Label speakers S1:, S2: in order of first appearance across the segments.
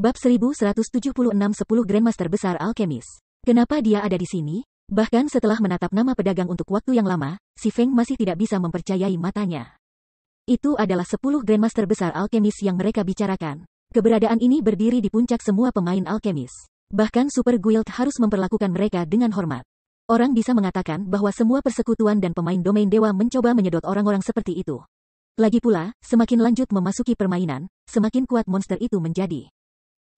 S1: Bab 1176 10 Grandmaster Besar Alkemis. Kenapa dia ada di sini? Bahkan setelah menatap nama pedagang untuk waktu yang lama, si Feng masih tidak bisa mempercayai matanya. Itu adalah 10 Grandmaster Besar Alkemis yang mereka bicarakan. Keberadaan ini berdiri di puncak semua pemain alkemis. Bahkan Super Guild harus memperlakukan mereka dengan hormat. Orang bisa mengatakan bahwa semua persekutuan dan pemain domain dewa mencoba menyedot orang-orang seperti itu. Lagi pula, semakin lanjut memasuki permainan, semakin kuat monster itu menjadi.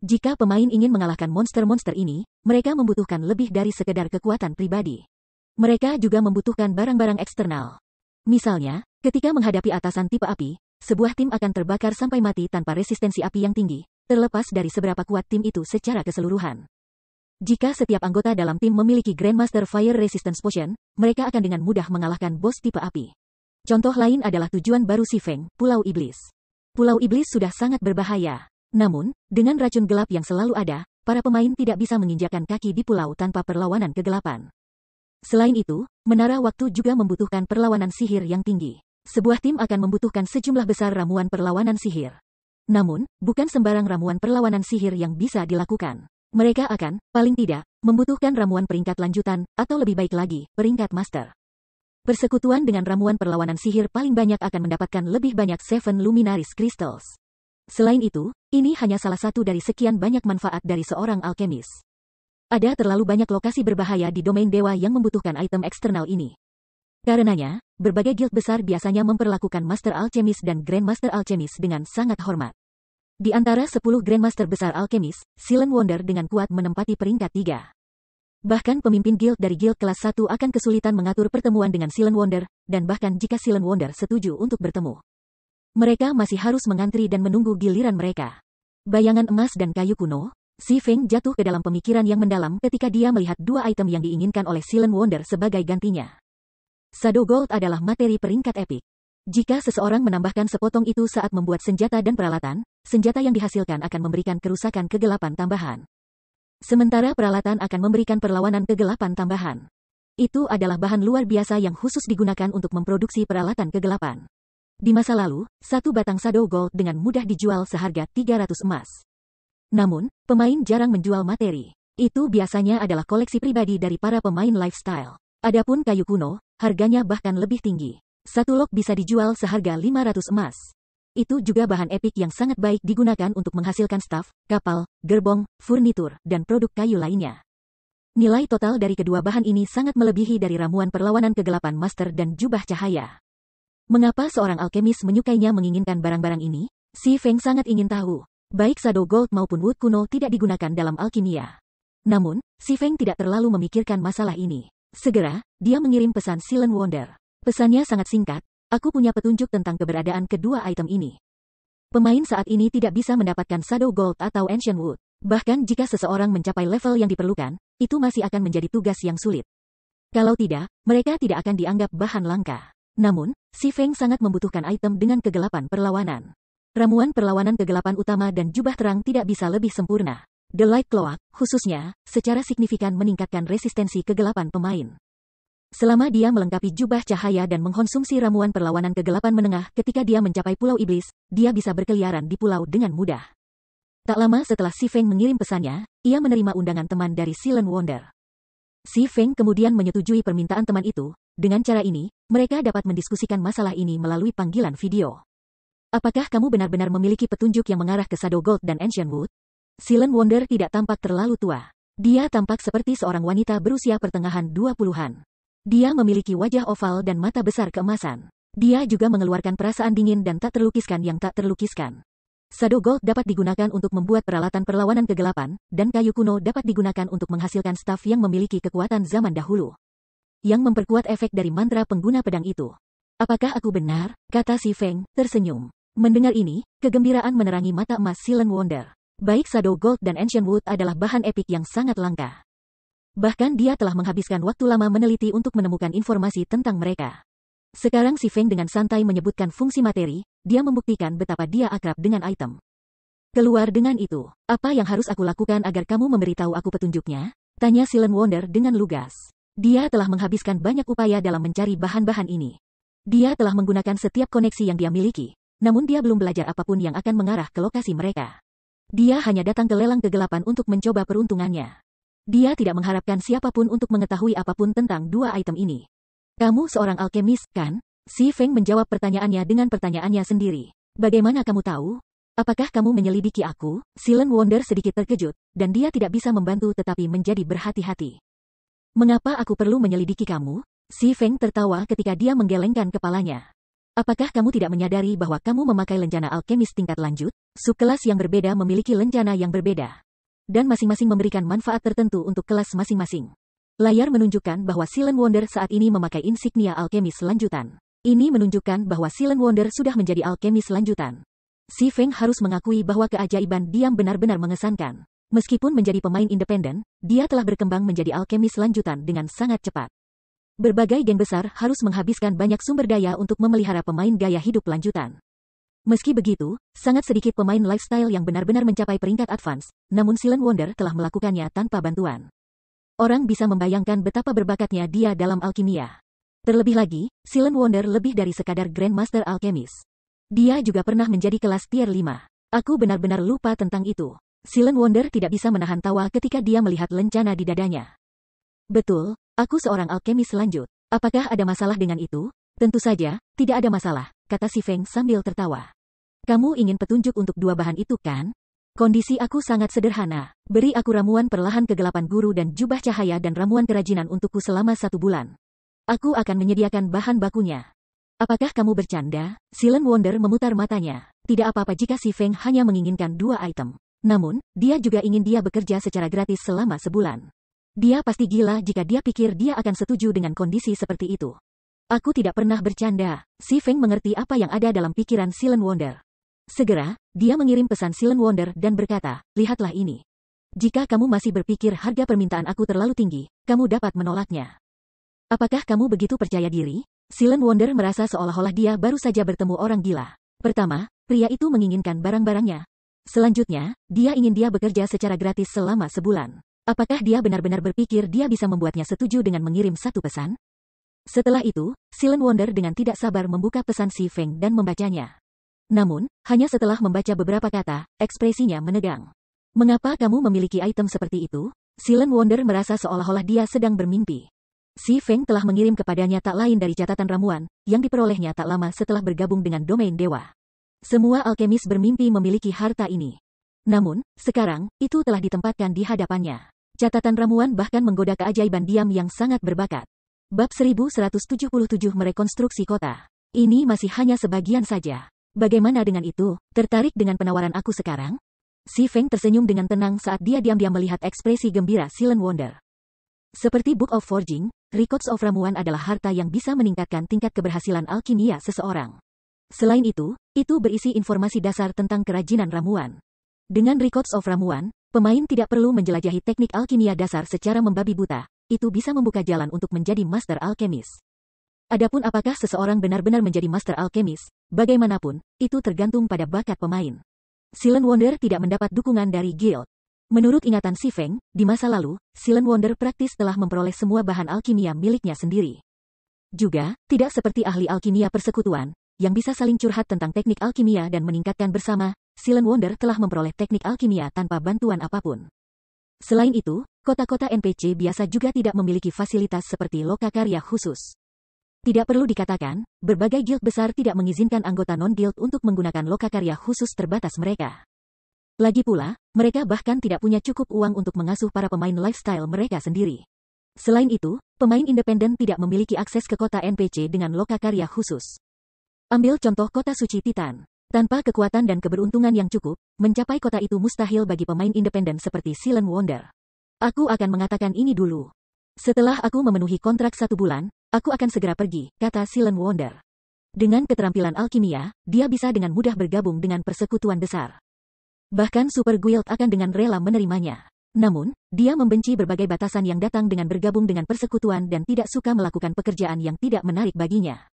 S1: Jika pemain ingin mengalahkan monster-monster ini, mereka membutuhkan lebih dari sekedar kekuatan pribadi. Mereka juga membutuhkan barang-barang eksternal. Misalnya, ketika menghadapi atasan tipe api, sebuah tim akan terbakar sampai mati tanpa resistensi api yang tinggi, terlepas dari seberapa kuat tim itu secara keseluruhan. Jika setiap anggota dalam tim memiliki Grandmaster Fire Resistance Potion, mereka akan dengan mudah mengalahkan bos tipe api. Contoh lain adalah tujuan baru si Feng, Pulau Iblis. Pulau Iblis sudah sangat berbahaya. Namun, dengan racun gelap yang selalu ada, para pemain tidak bisa menginjakkan kaki di pulau tanpa perlawanan kegelapan. Selain itu, menara waktu juga membutuhkan perlawanan sihir yang tinggi. Sebuah tim akan membutuhkan sejumlah besar ramuan perlawanan sihir. Namun, bukan sembarang ramuan perlawanan sihir yang bisa dilakukan. Mereka akan, paling tidak, membutuhkan ramuan peringkat lanjutan, atau lebih baik lagi, peringkat master. Persekutuan dengan ramuan perlawanan sihir paling banyak akan mendapatkan lebih banyak Seven Luminaris Crystals. Selain itu, ini hanya salah satu dari sekian banyak manfaat dari seorang alkemis. Ada terlalu banyak lokasi berbahaya di domain dewa yang membutuhkan item eksternal ini. Karenanya, berbagai guild besar biasanya memperlakukan Master Alchemist dan Grandmaster Alchemist dengan sangat hormat. Di antara 10 Grandmaster besar alkemis, Silent Wonder dengan kuat menempati peringkat 3. Bahkan pemimpin guild dari guild kelas 1 akan kesulitan mengatur pertemuan dengan Silent Wonder, dan bahkan jika Silent Wonder setuju untuk bertemu, mereka masih harus mengantri dan menunggu giliran mereka. Bayangan emas dan kayu kuno, si Feng jatuh ke dalam pemikiran yang mendalam ketika dia melihat dua item yang diinginkan oleh Silent Wonder sebagai gantinya. Shadow Gold adalah materi peringkat epik. Jika seseorang menambahkan sepotong itu saat membuat senjata dan peralatan, senjata yang dihasilkan akan memberikan kerusakan kegelapan tambahan. Sementara peralatan akan memberikan perlawanan kegelapan tambahan. Itu adalah bahan luar biasa yang khusus digunakan untuk memproduksi peralatan kegelapan. Di masa lalu, satu batang Shadow Gold dengan mudah dijual seharga 300 emas. Namun, pemain jarang menjual materi. Itu biasanya adalah koleksi pribadi dari para pemain lifestyle. Adapun kayu kuno, harganya bahkan lebih tinggi. Satu log bisa dijual seharga 500 emas. Itu juga bahan epik yang sangat baik digunakan untuk menghasilkan staf, kapal, gerbong, furnitur, dan produk kayu lainnya. Nilai total dari kedua bahan ini sangat melebihi dari ramuan perlawanan kegelapan master dan jubah cahaya. Mengapa seorang alkemis menyukainya menginginkan barang-barang ini? Si Feng sangat ingin tahu. Baik Shadow Gold maupun Wood kuno tidak digunakan dalam alkimia. Namun, si Feng tidak terlalu memikirkan masalah ini. Segera, dia mengirim pesan Silent Wonder. Pesannya sangat singkat, aku punya petunjuk tentang keberadaan kedua item ini. Pemain saat ini tidak bisa mendapatkan Shadow Gold atau Ancient Wood. Bahkan jika seseorang mencapai level yang diperlukan, itu masih akan menjadi tugas yang sulit. Kalau tidak, mereka tidak akan dianggap bahan langka. Namun, si Feng sangat membutuhkan item dengan kegelapan perlawanan. Ramuan perlawanan kegelapan utama dan jubah terang tidak bisa lebih sempurna. The Light Cloak, khususnya, secara signifikan meningkatkan resistensi kegelapan pemain. Selama dia melengkapi jubah cahaya dan mengkonsumsi ramuan perlawanan kegelapan menengah ketika dia mencapai Pulau Iblis, dia bisa berkeliaran di pulau dengan mudah. Tak lama setelah si Feng mengirim pesannya, ia menerima undangan teman dari Silent Wonder. Si Feng kemudian menyetujui permintaan teman itu. Dengan cara ini, mereka dapat mendiskusikan masalah ini melalui panggilan video. Apakah kamu benar-benar memiliki petunjuk yang mengarah ke Shadow Gold dan Ancient Wood? Silent Wonder tidak tampak terlalu tua. Dia tampak seperti seorang wanita berusia pertengahan 20-an. Dia memiliki wajah oval dan mata besar keemasan. Dia juga mengeluarkan perasaan dingin dan tak terlukiskan yang tak terlukiskan. Shadow Gold dapat digunakan untuk membuat peralatan perlawanan kegelapan, dan kayu kuno dapat digunakan untuk menghasilkan staf yang memiliki kekuatan zaman dahulu. Yang memperkuat efek dari mantra pengguna pedang itu. Apakah aku benar? Kata si Feng, tersenyum. Mendengar ini, kegembiraan menerangi mata emas Silent Wonder. Baik Shadow Gold dan Ancient Wood adalah bahan epik yang sangat langka. Bahkan dia telah menghabiskan waktu lama meneliti untuk menemukan informasi tentang mereka. Sekarang si Feng dengan santai menyebutkan fungsi materi, dia membuktikan betapa dia akrab dengan item. Keluar dengan itu, apa yang harus aku lakukan agar kamu memberitahu aku petunjuknya? Tanya Silent Wonder dengan lugas. Dia telah menghabiskan banyak upaya dalam mencari bahan-bahan ini. Dia telah menggunakan setiap koneksi yang dia miliki, namun dia belum belajar apapun yang akan mengarah ke lokasi mereka. Dia hanya datang ke lelang kegelapan untuk mencoba peruntungannya. Dia tidak mengharapkan siapapun untuk mengetahui apapun tentang dua item ini. Kamu seorang alkemis, kan? Si Feng menjawab pertanyaannya dengan pertanyaannya sendiri. Bagaimana kamu tahu? Apakah kamu menyelidiki aku? Silent Wonder sedikit terkejut, dan dia tidak bisa membantu tetapi menjadi berhati-hati. Mengapa aku perlu menyelidiki kamu? Si Feng tertawa ketika dia menggelengkan kepalanya. Apakah kamu tidak menyadari bahwa kamu memakai lencana alkemis tingkat lanjut? Subkelas yang berbeda memiliki lencana yang berbeda. Dan masing-masing memberikan manfaat tertentu untuk kelas masing-masing. Layar menunjukkan bahwa Silent Wonder saat ini memakai insignia alkemis lanjutan. Ini menunjukkan bahwa Silent Wonder sudah menjadi alkemis lanjutan. Si Feng harus mengakui bahwa keajaiban diam benar-benar mengesankan. Meskipun menjadi pemain independen, dia telah berkembang menjadi alkemis lanjutan dengan sangat cepat. Berbagai geng besar harus menghabiskan banyak sumber daya untuk memelihara pemain gaya hidup lanjutan. Meski begitu, sangat sedikit pemain lifestyle yang benar-benar mencapai peringkat advance, namun Silent Wonder telah melakukannya tanpa bantuan. Orang bisa membayangkan betapa berbakatnya dia dalam alkimia. Terlebih lagi, Silent Wonder lebih dari sekadar Grandmaster Alchemist. Dia juga pernah menjadi kelas tier 5. Aku benar-benar lupa tentang itu. Silent Wonder tidak bisa menahan tawa ketika dia melihat lencana di dadanya. Betul, aku seorang alkemis lanjut. Apakah ada masalah dengan itu? Tentu saja, tidak ada masalah, kata si Feng sambil tertawa. Kamu ingin petunjuk untuk dua bahan itu kan? Kondisi aku sangat sederhana. Beri aku ramuan perlahan kegelapan guru dan jubah cahaya dan ramuan kerajinan untukku selama 1 bulan. Aku akan menyediakan bahan bakunya. Apakah kamu bercanda? Silent Wonder memutar matanya. Tidak apa-apa jika si Feng hanya menginginkan 2 item. Namun, dia juga ingin dia bekerja secara gratis selama sebulan. Dia pasti gila jika dia pikir dia akan setuju dengan kondisi seperti itu. Aku tidak pernah bercanda. Si Feng mengerti apa yang ada dalam pikiran Silent Wonder. Segera, dia mengirim pesan Silent Wonder dan berkata, lihatlah ini. Jika kamu masih berpikir harga permintaan aku terlalu tinggi, kamu dapat menolaknya. Apakah kamu begitu percaya diri? Silent Wonder merasa seolah-olah dia baru saja bertemu orang gila. Pertama, pria itu menginginkan barang-barangnya. Selanjutnya, dia ingin dia bekerja secara gratis selama sebulan. Apakah dia benar-benar berpikir dia bisa membuatnya setuju dengan mengirim 1 pesan? Setelah itu, Silent Wonder dengan tidak sabar membuka pesan si Feng dan membacanya. Namun, hanya setelah membaca beberapa kata, ekspresinya menegang. Mengapa kamu memiliki item seperti itu? Silent Wonder merasa seolah-olah dia sedang bermimpi. Si Feng telah mengirim kepadanya tak lain dari catatan ramuan, yang diperolehnya tak lama setelah bergabung dengan domain dewa. Semua alkemis bermimpi memiliki harta ini. Namun, sekarang, itu telah ditempatkan di hadapannya. Catatan ramuan bahkan menggoda keajaiban diam yang sangat berbakat. Bab 1177 merekonstruksi kota. Ini masih hanya sebagian saja. Bagaimana dengan itu? Tertarik dengan penawaran aku sekarang? Si Feng tersenyum dengan tenang saat dia diam-diam melihat ekspresi gembira Silent Wonder. Seperti Book of Forging, Records of Ramuan adalah harta yang bisa meningkatkan tingkat keberhasilan alkimia seseorang. Selain itu berisi informasi dasar tentang kerajinan ramuan. Dengan Records of Ramuan, pemain tidak perlu menjelajahi teknik alkimia dasar secara membabi buta. Itu bisa membuka jalan untuk menjadi Master Alchemist. Adapun apakah seseorang benar-benar menjadi Master Alchemist, bagaimanapun, itu tergantung pada bakat pemain. Silent Wonder tidak mendapat dukungan dari guild. Menurut ingatan si Feng, di masa lalu, Silent Wonder praktis telah memperoleh semua bahan alkimia miliknya sendiri. Juga, tidak seperti ahli alkimia persekutuan, yang bisa saling curhat tentang teknik alkimia dan meningkatkan bersama, Silent Wonder telah memperoleh teknik alkimia tanpa bantuan apapun. Selain itu, kota-kota NPC biasa juga tidak memiliki fasilitas seperti lokakarya khusus. Tidak perlu dikatakan, berbagai guild besar tidak mengizinkan anggota non-guild untuk menggunakan lokakarya khusus terbatas mereka. Lagi pula, mereka bahkan tidak punya cukup uang untuk mengasuh para pemain lifestyle mereka sendiri. Selain itu, pemain independen tidak memiliki akses ke kota NPC dengan lokakarya khusus. Ambil contoh kota suci Titan. Tanpa kekuatan dan keberuntungan yang cukup, mencapai kota itu mustahil bagi pemain independen seperti Silent Wonder. Aku akan mengatakan ini dulu. Setelah aku memenuhi kontrak 1 bulan, aku akan segera pergi, kata Silent Wonder. Dengan keterampilan alkimia, dia bisa dengan mudah bergabung dengan persekutuan besar. Bahkan Super Guild akan dengan rela menerimanya. Namun, dia membenci berbagai batasan yang datang dengan bergabung dengan persekutuan dan tidak suka melakukan pekerjaan yang tidak menarik baginya.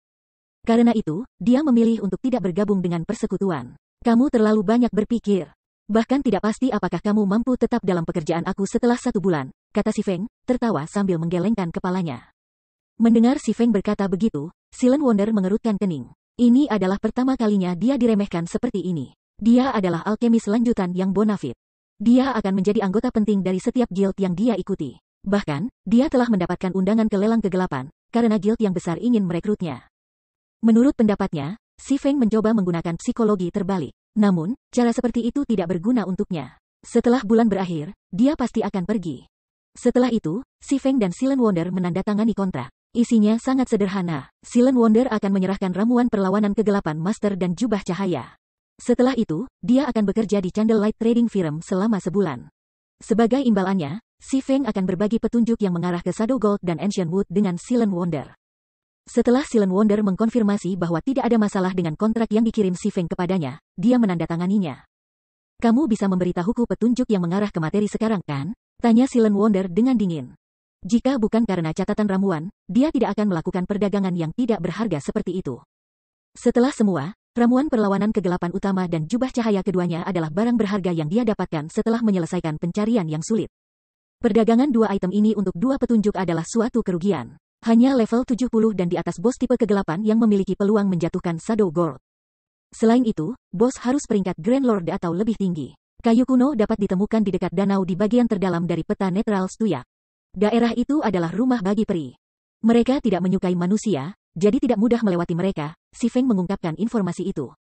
S1: Karena itu, dia memilih untuk tidak bergabung dengan persekutuan. Kamu terlalu banyak berpikir. Bahkan tidak pasti apakah kamu mampu tetap dalam pekerjaan aku setelah 1 bulan, kata si Feng, tertawa sambil menggelengkan kepalanya. Mendengar si Feng berkata begitu, Silent Wonder mengerutkan kening. Ini adalah pertama kalinya dia diremehkan seperti ini. Dia adalah alkemis lanjutan yang bonafit. Dia akan menjadi anggota penting dari setiap guild yang dia ikuti. Bahkan, dia telah mendapatkan undangan ke lelang kegelapan, karena guild yang besar ingin merekrutnya. Menurut pendapatnya, Si Feng mencoba menggunakan psikologi terbalik. Namun, cara seperti itu tidak berguna untuknya. Setelah bulan berakhir, dia pasti akan pergi. Setelah itu, Si Feng dan Silent Wonder menandatangani kontrak. Isinya sangat sederhana. Silent Wonder akan menyerahkan ramuan perlawanan kegelapan Master dan jubah cahaya. Setelah itu, dia akan bekerja di Candlelight Trading Firm selama sebulan. Sebagai imbalannya, Si Feng akan berbagi petunjuk yang mengarah ke Shadow Gold dan Ancient Wood dengan Silent Wonder. Setelah Silent Wonder mengkonfirmasi bahwa tidak ada masalah dengan kontrak yang dikirim Si Feng kepadanya, dia menandatanganinya. Kamu bisa memberitahuku petunjuk yang mengarah ke materi sekarang, kan? Tanya Silent Wonder dengan dingin. Jika bukan karena catatan ramuan, dia tidak akan melakukan perdagangan yang tidak berharga seperti itu. Setelah semua, ramuan perlawanan kegelapan utama dan jubah cahaya keduanya adalah barang berharga yang dia dapatkan setelah menyelesaikan pencarian yang sulit. Perdagangan dua item ini untuk dua petunjuk adalah suatu kerugian. Hanya level 70 dan di atas bos tipe kegelapan yang memiliki peluang menjatuhkan Shadow Gold. Selain itu, bos harus peringkat Grand Lord atau lebih tinggi. Kayu kuno dapat ditemukan di dekat danau di bagian terdalam dari peta netral Stuyak. Daerah itu adalah rumah bagi peri. Mereka tidak menyukai manusia, jadi tidak mudah melewati mereka. Si Feng mengungkapkan informasi itu.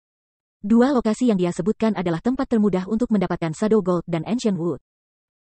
S1: Dua lokasi yang dia sebutkan adalah tempat termudah untuk mendapatkan Shadow Gold dan Ancient Wood.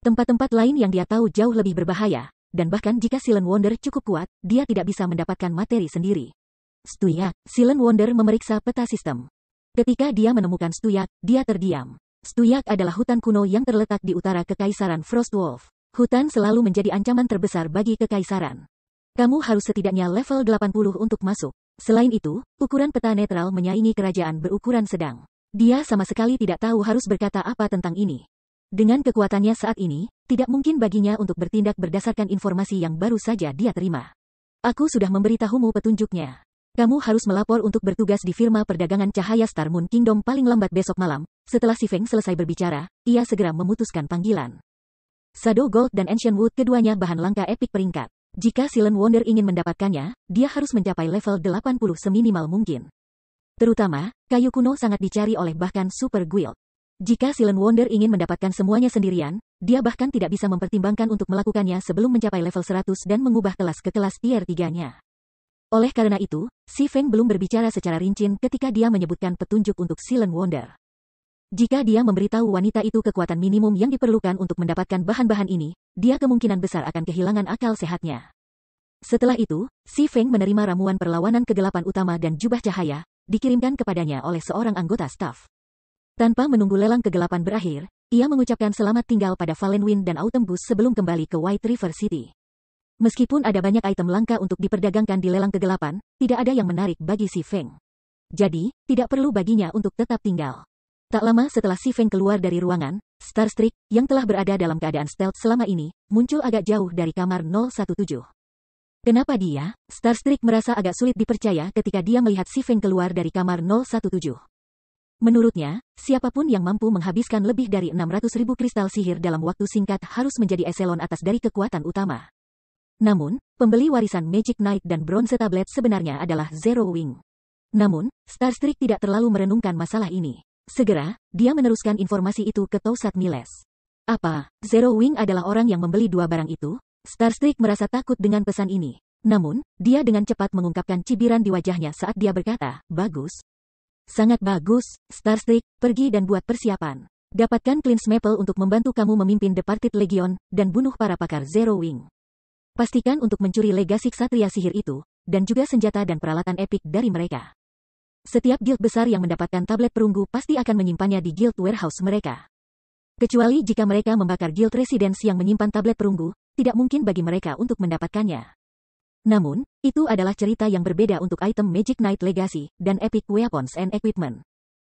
S1: Tempat-tempat lain yang dia tahu jauh lebih berbahaya, dan bahkan jika Silent Wonder cukup kuat, dia tidak bisa mendapatkan materi sendiri. Stuyak. Silent Wonder memeriksa peta sistem. Ketika dia menemukan Stuyak, dia terdiam. Stuyak adalah hutan kuno yang terletak di utara Kekaisaran Frostwolf. Hutan selalu menjadi ancaman terbesar bagi Kekaisaran. Kamu harus setidaknya level 80 untuk masuk. Selain itu, ukuran peta netral menyaingi kerajaan berukuran sedang. Dia sama sekali tidak tahu harus berkata apa tentang ini. Dengan kekuatannya saat ini, tidak mungkin baginya untuk bertindak berdasarkan informasi yang baru saja dia terima. Aku sudah memberitahumu petunjuknya. Kamu harus melapor untuk bertugas di firma perdagangan cahaya Star Moon Kingdom paling lambat besok malam. Setelah Si Feng selesai berbicara, ia segera memutuskan panggilan. Shadow Gold dan Ancient Wood keduanya bahan langka epik peringkat. Jika Silent Wonder ingin mendapatkannya, dia harus mencapai level 80 seminimal mungkin. Terutama, kayu kuno sangat dicari oleh bahkan Super Guild. Jika Silent Wonder ingin mendapatkan semuanya sendirian, dia bahkan tidak bisa mempertimbangkan untuk melakukannya sebelum mencapai level 100 dan mengubah kelas ke kelas tier 3-nya. Oleh karena itu, Si Feng belum berbicara secara rinci ketika dia menyebutkan petunjuk untuk Silent Wonder. Jika dia memberitahu wanita itu kekuatan minimum yang diperlukan untuk mendapatkan bahan-bahan ini, dia kemungkinan besar akan kehilangan akal sehatnya. Setelah itu, Si Feng menerima ramuan perlawanan kegelapan utama dan jubah cahaya, dikirimkan kepadanya oleh seorang anggota staf. Tanpa menunggu lelang kegelapan berakhir, ia mengucapkan selamat tinggal pada Fallen Wind dan Autumn Bus sebelum kembali ke White River City. Meskipun ada banyak item langka untuk diperdagangkan di lelang kegelapan, tidak ada yang menarik bagi Si Feng. Jadi, tidak perlu baginya untuk tetap tinggal. Tak lama setelah Si Feng keluar dari ruangan, Starstreak, yang telah berada dalam keadaan stealth selama ini, muncul agak jauh dari kamar 017. Kenapa dia? Starstreak merasa agak sulit dipercaya ketika dia melihat Si Feng keluar dari kamar 017. Menurutnya, siapapun yang mampu menghabiskan lebih dari 600.000 kristal sihir dalam waktu singkat harus menjadi eselon atas dari kekuatan utama. Namun, pembeli warisan Magic Knight dan Bronze Tablet sebenarnya adalah Zero Wing. Namun, Starstreak tidak terlalu merenungkan masalah ini. Segera, dia meneruskan informasi itu ke Toussaint Miles. Apa? Zero Wing adalah orang yang membeli dua barang itu? Starstreak merasa takut dengan pesan ini. Namun, dia dengan cepat mengungkapkan cibiran di wajahnya saat dia berkata, bagus. Sangat bagus, Starstreak, pergi dan buat persiapan. Dapatkan Cleanse Maple untuk membantu kamu memimpin Departed Legion, dan bunuh para pakar Zero Wing. Pastikan untuk mencuri legasi Ksatria sihir itu, dan juga senjata dan peralatan epik dari mereka. Setiap guild besar yang mendapatkan tablet perunggu pasti akan menyimpannya di guild warehouse mereka. Kecuali jika mereka membakar guild residence yang menyimpan tablet perunggu, tidak mungkin bagi mereka untuk mendapatkannya. Namun, itu adalah cerita yang berbeda untuk item Magic Knight Legacy dan Epic Weapons and Equipment.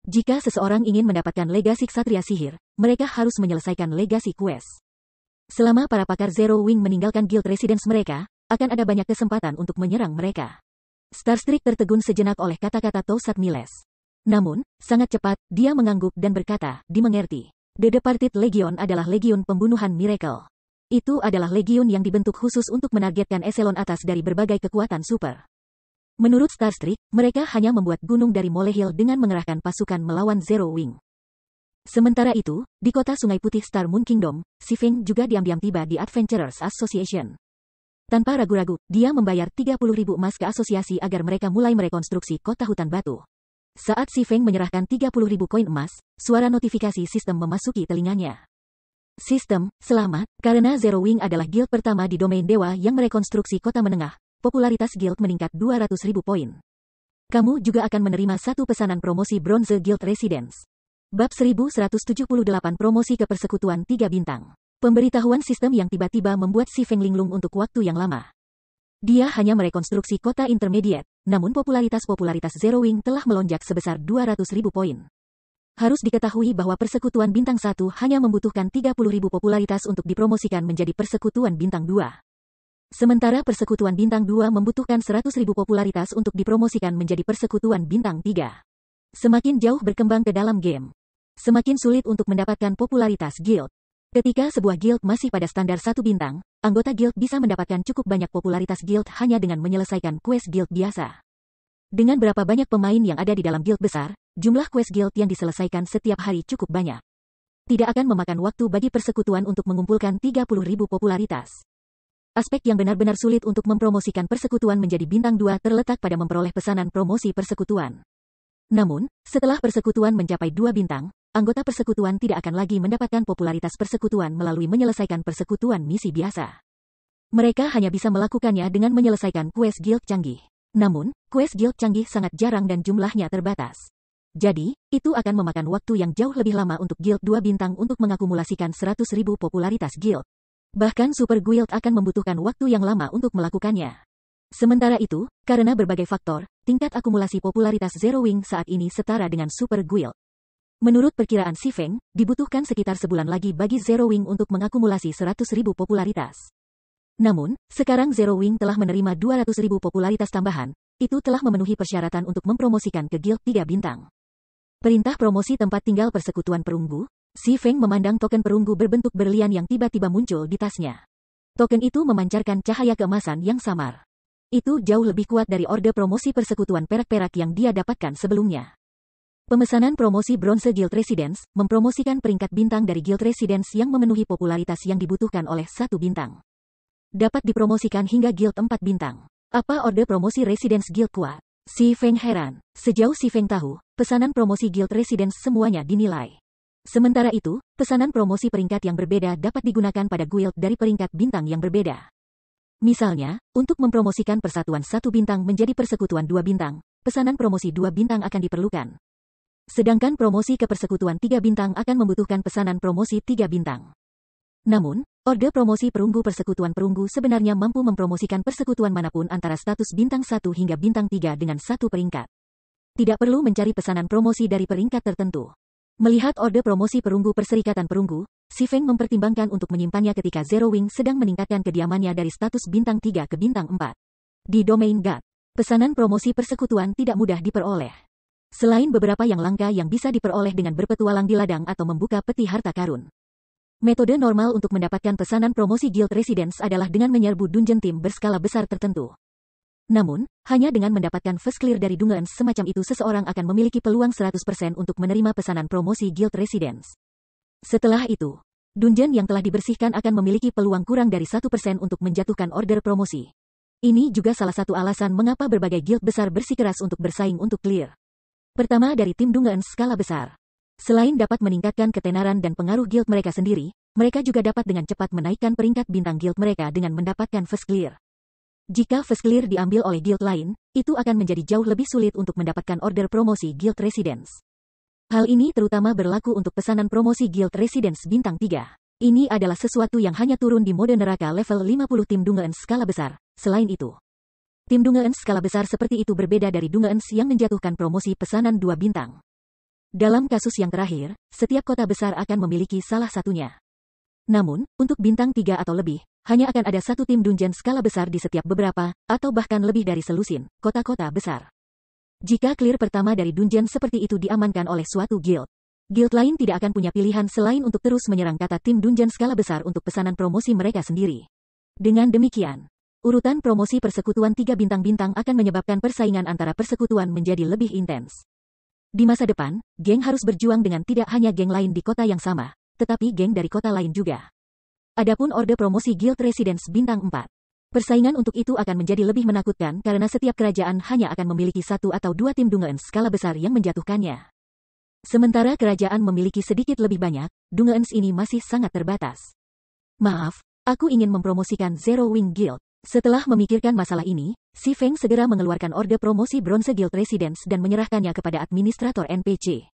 S1: Jika seseorang ingin mendapatkan legasi Ksatria sihir, mereka harus menyelesaikan legasi quest. Selama para pakar Zero Wing meninggalkan guild residence mereka, akan ada banyak kesempatan untuk menyerang mereka. Starstreak tertegun sejenak oleh kata-kata Toussaint Miles. Namun, sangat cepat, dia mengangguk dan berkata, dimengerti. The Departed Legion adalah legiun pembunuhan miracle. Itu adalah legiun yang dibentuk khusus untuk menargetkan eselon atas dari berbagai kekuatan super. Menurut Starstreak, mereka hanya membuat gunung dari molehill dengan mengerahkan pasukan melawan Zero Wing. Sementara itu, di kota Sungai Putih Star Moon Kingdom, Si Feng juga diam-diam tiba di Adventurers Association. Tanpa ragu-ragu, dia membayar 30.000 emas ke asosiasi agar mereka mulai merekonstruksi kota hutan batu. Saat Si Feng menyerahkan 30.000 koin emas, suara notifikasi sistem memasuki telinganya. Sistem, selamat, karena Zero Wing adalah guild pertama di domain dewa yang merekonstruksi kota menengah, popularitas guild meningkat 200.000 poin. Kamu juga akan menerima satu pesanan promosi Bronze Guild Residence. Bab 1178 promosi ke persekutuan 3 bintang. Pemberitahuan sistem yang tiba-tiba membuat Si Feng linglung untuk waktu yang lama. Dia hanya merekonstruksi kota intermediate, namun popularitas Zero Wing telah melonjak sebesar 200.000 poin. Harus diketahui bahwa persekutuan bintang 1 hanya membutuhkan 30.000 popularitas untuk dipromosikan menjadi persekutuan bintang 2. Sementara persekutuan bintang 2 membutuhkan 100.000 popularitas untuk dipromosikan menjadi persekutuan bintang 3. Semakin jauh berkembang ke dalam game, semakin sulit untuk mendapatkan popularitas guild. Ketika sebuah guild masih pada standar 1 bintang, anggota guild bisa mendapatkan cukup banyak popularitas guild hanya dengan menyelesaikan quest guild biasa. Dengan berapa banyak pemain yang ada di dalam guild besar, jumlah quest guild yang diselesaikan setiap hari cukup banyak. Tidak akan memakan waktu bagi persekutuan untuk mengumpulkan 30.000 popularitas. Aspek yang benar-benar sulit untuk mempromosikan persekutuan menjadi bintang 2 terletak pada memperoleh pesanan promosi persekutuan. Namun, setelah persekutuan mencapai 2 bintang, anggota persekutuan tidak akan lagi mendapatkan popularitas persekutuan melalui menyelesaikan persekutuan misi biasa. Mereka hanya bisa melakukannya dengan menyelesaikan quest guild canggih. Namun, quest guild canggih sangat jarang dan jumlahnya terbatas. Jadi, itu akan memakan waktu yang jauh lebih lama untuk guild 2 bintang untuk mengakumulasikan 100.000 popularitas guild. Bahkan super guild akan membutuhkan waktu yang lama untuk melakukannya. Sementara itu, karena berbagai faktor, tingkat akumulasi popularitas Zero Wing saat ini setara dengan Super Guild. Menurut perkiraan Si Feng, dibutuhkan sekitar sebulan lagi bagi Zero Wing untuk mengakumulasi 100.000 popularitas. Namun, sekarang Zero Wing telah menerima 200.000 popularitas tambahan, itu telah memenuhi persyaratan untuk mempromosikan ke Guild 3 bintang. Perintah promosi tempat tinggal persekutuan perunggu. Si Feng memandang token perunggu berbentuk berlian yang tiba-tiba muncul di tasnya. Token itu memancarkan cahaya keemasan yang samar. Itu jauh lebih kuat dari orde promosi persekutuan perak-perak yang dia dapatkan sebelumnya. Pemesanan promosi Bronze Guild Residence mempromosikan peringkat bintang dari Guild Residence yang memenuhi popularitas yang dibutuhkan oleh 1 bintang. Dapat dipromosikan hingga Guild 4 bintang. Apa orde promosi Residence Guild kuat? Si Feng heran. Sejauh Si Feng tahu, pesanan promosi Guild Residence semuanya dinilai. Sementara itu, pesanan promosi peringkat yang berbeda dapat digunakan pada guild dari peringkat bintang yang berbeda. Misalnya, untuk mempromosikan persatuan 1 bintang menjadi persekutuan 2 bintang, pesanan promosi 2 bintang akan diperlukan. Sedangkan promosi ke persekutuan 3 bintang akan membutuhkan pesanan promosi 3 bintang. Namun, orde promosi perunggu persekutuan perunggu sebenarnya mampu mempromosikan persekutuan manapun antara status bintang 1 hingga bintang 3 dengan 1 peringkat. Tidak perlu mencari pesanan promosi dari peringkat tertentu. Melihat orde promosi perunggu perserikatan perunggu, Si Feng mempertimbangkan untuk menyimpannya ketika Zero Wing sedang meningkatkan kediamannya dari status bintang 3 ke bintang 4. Di domain God, pesanan promosi persekutuan tidak mudah diperoleh. Selain beberapa yang langka yang bisa diperoleh dengan berpetualang di ladang atau membuka peti harta karun. Metode normal untuk mendapatkan pesanan promosi Guild Residence adalah dengan menyerbu dungeon tim berskala besar tertentu. Namun, hanya dengan mendapatkan first clear dari dungeons semacam itu seseorang akan memiliki peluang 100% untuk menerima pesanan promosi Guild Residence. Setelah itu, dungeon yang telah dibersihkan akan memiliki peluang kurang dari 1% untuk menjatuhkan order promosi. Ini juga salah satu alasan mengapa berbagai guild besar bersikeras untuk bersaing untuk clear. Pertama dari tim dungeons skala besar. Selain dapat meningkatkan ketenaran dan pengaruh guild mereka sendiri, mereka juga dapat dengan cepat menaikkan peringkat bintang guild mereka dengan mendapatkan first clear. Jika first clear diambil oleh guild lain, itu akan menjadi jauh lebih sulit untuk mendapatkan order promosi Guild Residence. Hal ini terutama berlaku untuk pesanan promosi Guild Residence bintang 3. Ini adalah sesuatu yang hanya turun di mode neraka level 50 tim dungeons skala besar. Selain itu, tim dungeons skala besar seperti itu berbeda dari dungeons yang menjatuhkan promosi pesanan 2 bintang. Dalam kasus yang terakhir, setiap kota besar akan memiliki salah satunya. Namun, untuk bintang 3 atau lebih, hanya akan ada satu tim dungeon skala besar di setiap beberapa, atau bahkan lebih dari selusin, kota-kota besar. Jika clear pertama dari dungeon seperti itu diamankan oleh suatu guild, guild lain tidak akan punya pilihan selain untuk terus menyerang kata tim dungeon skala besar untuk pesanan promosi mereka sendiri. Dengan demikian, urutan promosi persekutuan 3 bintang-bintang akan menyebabkan persaingan antara persekutuan menjadi lebih intens. Di masa depan, geng harus berjuang dengan tidak hanya geng lain di kota yang sama, tetapi geng dari kota lain juga. Adapun orde promosi Guild Residence Bintang 4. Persaingan untuk itu akan menjadi lebih menakutkan karena setiap kerajaan hanya akan memiliki satu atau dua tim Dungeons skala besar yang menjatuhkannya. Sementara kerajaan memiliki sedikit lebih banyak, Dungeons ini masih sangat terbatas. Maaf, aku ingin mempromosikan Zero Wing Guild. Setelah memikirkan masalah ini, Si Feng segera mengeluarkan orde promosi Bronze Guild Residence dan menyerahkannya kepada administrator NPC.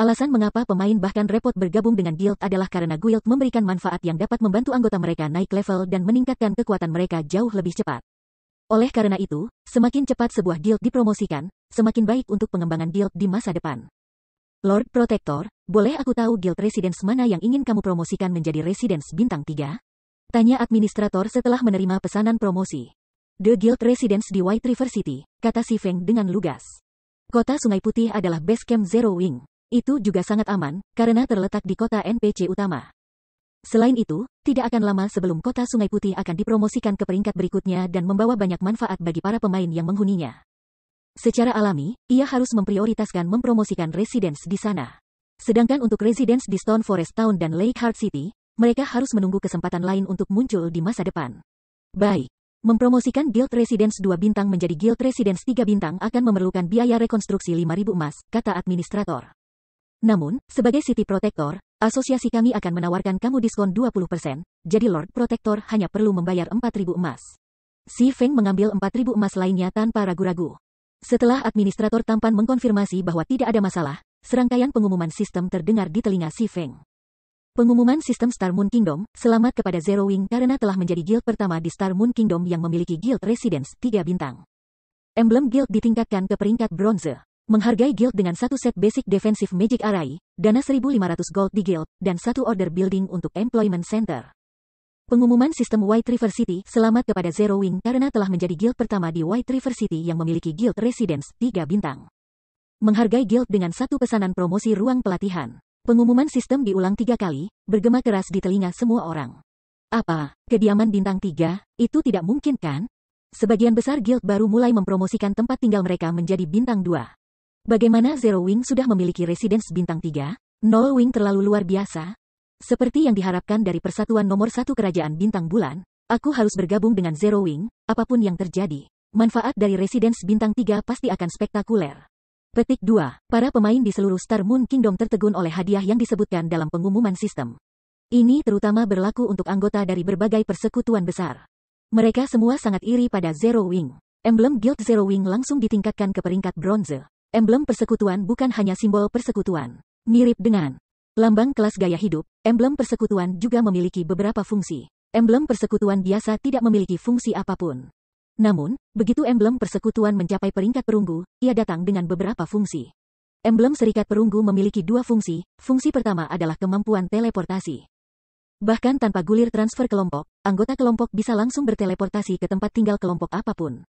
S1: Alasan mengapa pemain bahkan repot bergabung dengan guild adalah karena guild memberikan manfaat yang dapat membantu anggota mereka naik level dan meningkatkan kekuatan mereka jauh lebih cepat. Oleh karena itu, semakin cepat sebuah guild dipromosikan, semakin baik untuk pengembangan guild di masa depan. Lord Protector, boleh aku tahu guild residence mana yang ingin kamu promosikan menjadi residence bintang 3? Tanya administrator setelah menerima pesanan promosi. The Guild Residence di White River City, kata Si Feng dengan lugas. Kota Sungai Putih adalah base camp Zero Wing. Itu juga sangat aman, karena terletak di kota NPC utama. Selain itu, tidak akan lama sebelum kota Sungai Putih akan dipromosikan ke peringkat berikutnya dan membawa banyak manfaat bagi para pemain yang menghuninya. Secara alami, ia harus memprioritaskan mempromosikan residence di sana. Sedangkan untuk residence di Stone Forest Town dan Lake Heart City, mereka harus menunggu kesempatan lain untuk muncul di masa depan. Baik. Mempromosikan Guild Residence 2 bintang menjadi Guild Residence 3 bintang akan memerlukan biaya rekonstruksi 5.000 emas, kata administrator. Namun, sebagai City Protector, asosiasi kami akan menawarkan kamu diskon 20%, jadi Lord Protector hanya perlu membayar 4.000 emas. Si Feng mengambil 4.000 emas lainnya tanpa ragu-ragu. Setelah administrator tampan mengkonfirmasi bahwa tidak ada masalah, serangkaian pengumuman sistem terdengar di telinga Si Feng. Pengumuman sistem Star Moon Kingdom, selamat kepada Zero Wing karena telah menjadi guild pertama di Star Moon Kingdom yang memiliki Guild Residence 3 bintang. Emblem guild ditingkatkan ke peringkat bronze. Menghargai guild dengan satu set basic defensive magic array, dana 1.500 gold di guild, dan satu order building untuk employment center. Pengumuman sistem White River City, selamat kepada Zero Wing karena telah menjadi guild pertama di White River City yang memiliki Guild Residence 3 bintang. Menghargai guild dengan satu pesanan promosi ruang pelatihan. Pengumuman sistem diulang 3 kali, bergema keras di telinga semua orang. Apa, kediaman bintang 3? Itu tidak mungkin kan? Sebagian besar guild baru mulai mempromosikan tempat tinggal mereka menjadi bintang 2. Bagaimana Zero Wing sudah memiliki residence bintang 3? Nol Wing terlalu luar biasa. Seperti yang diharapkan dari persatuan nomor 1 kerajaan bintang bulan, aku harus bergabung dengan Zero Wing, apapun yang terjadi. Manfaat dari residence bintang 3 pasti akan spektakuler. Petik 2. Para pemain di seluruh Star Moon Kingdom tertegun oleh hadiah yang disebutkan dalam pengumuman sistem. Ini terutama berlaku untuk anggota dari berbagai persekutuan besar. Mereka semua sangat iri pada Zero Wing. Emblem Guild Zero Wing langsung ditingkatkan ke peringkat bronze. Emblem persekutuan bukan hanya simbol persekutuan. Mirip dengan lambang kelas gaya hidup, emblem persekutuan juga memiliki beberapa fungsi. Emblem persekutuan biasa tidak memiliki fungsi apapun. Namun, begitu emblem persekutuan mencapai peringkat perunggu, ia datang dengan beberapa fungsi. Emblem serikat perunggu memiliki 2 fungsi. Fungsi pertama adalah kemampuan teleportasi. Bahkan tanpa gulir transfer kelompok, anggota kelompok bisa langsung berteleportasi ke tempat tinggal kelompok apapun.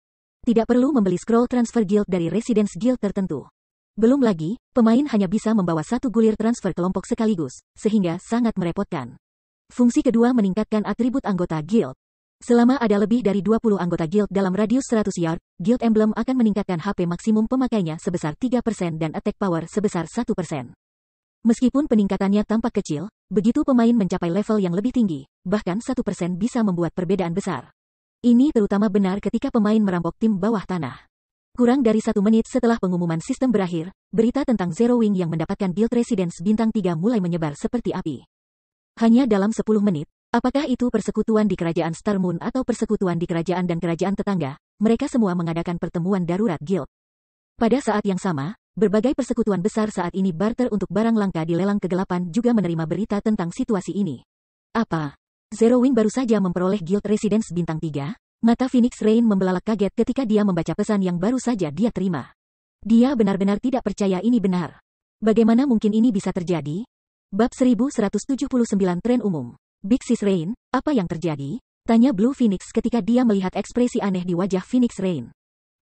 S1: Tidak perlu membeli scroll transfer guild dari residence guild tertentu. Belum lagi, pemain hanya bisa membawa 1 gulir transfer kelompok sekaligus, sehingga sangat merepotkan. Fungsi kedua meningkatkan atribut anggota guild. Selama ada lebih dari 20 anggota guild dalam radius 100 yard, guild emblem akan meningkatkan HP maksimum pemakainya sebesar 3% dan attack power sebesar 1%. Meskipun peningkatannya tampak kecil, begitu pemain mencapai level yang lebih tinggi, bahkan 1% bisa membuat perbedaan besar. Ini terutama benar ketika pemain merampok tim bawah tanah. Kurang dari 1 menit setelah pengumuman sistem berakhir, berita tentang Zero Wing yang mendapatkan Guild Residence bintang 3 mulai menyebar seperti api. Hanya dalam 10 menit, apakah itu persekutuan di kerajaan Star Moon atau persekutuan di kerajaan dan kerajaan tetangga, mereka semua mengadakan pertemuan darurat guild. Pada saat yang sama, berbagai persekutuan besar saat ini barter untuk barang langka di lelang kegelapan juga menerima berita tentang situasi ini. Apa? Zero Wing baru saja memperoleh Guild Residence bintang 3? Mata Phoenix Rain membelalak kaget ketika dia membaca pesan yang baru saja dia terima. Dia benar-benar tidak percaya ini benar. Bagaimana mungkin ini bisa terjadi? Bab 1179 Tren Umum. Big Sis Rain, apa yang terjadi? Tanya Blue Phoenix ketika dia melihat ekspresi aneh di wajah Phoenix Rain.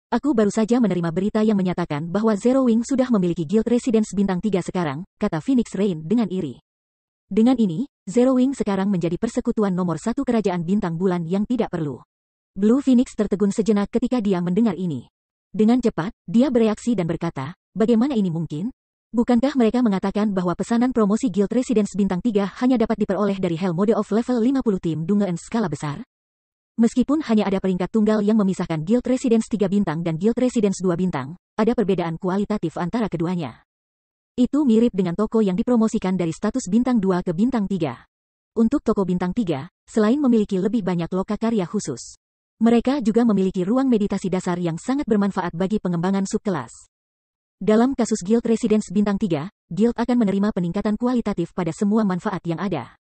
S1: Aku baru saja menerima berita yang menyatakan bahwa Zero Wing sudah memiliki Guild Residence bintang 3 sekarang, kata Phoenix Rain dengan iri. Dengan ini, Zero Wing sekarang menjadi persekutuan nomor 1 kerajaan bintang bulan yang tidak perlu. Blue Phoenix tertegun sejenak ketika dia mendengar ini. Dengan cepat, dia bereaksi dan berkata, bagaimana ini mungkin? Bukankah mereka mengatakan bahwa pesanan promosi Guild Residence Bintang 3 hanya dapat diperoleh dari Hell Mode of level 50 tim Dungeon skala besar? Meskipun hanya ada peringkat tunggal yang memisahkan Guild Residence 3 bintang dan Guild Residence 2 bintang, ada perbedaan kualitatif antara keduanya. Itu mirip dengan toko yang dipromosikan dari status bintang 2 ke bintang 3. Untuk toko bintang 3, selain memiliki lebih banyak lokakarya khusus, mereka juga memiliki ruang meditasi dasar yang sangat bermanfaat bagi pengembangan subkelas. Dalam kasus Guild Residence bintang 3, Guild akan menerima peningkatan kualitatif pada semua manfaat yang ada.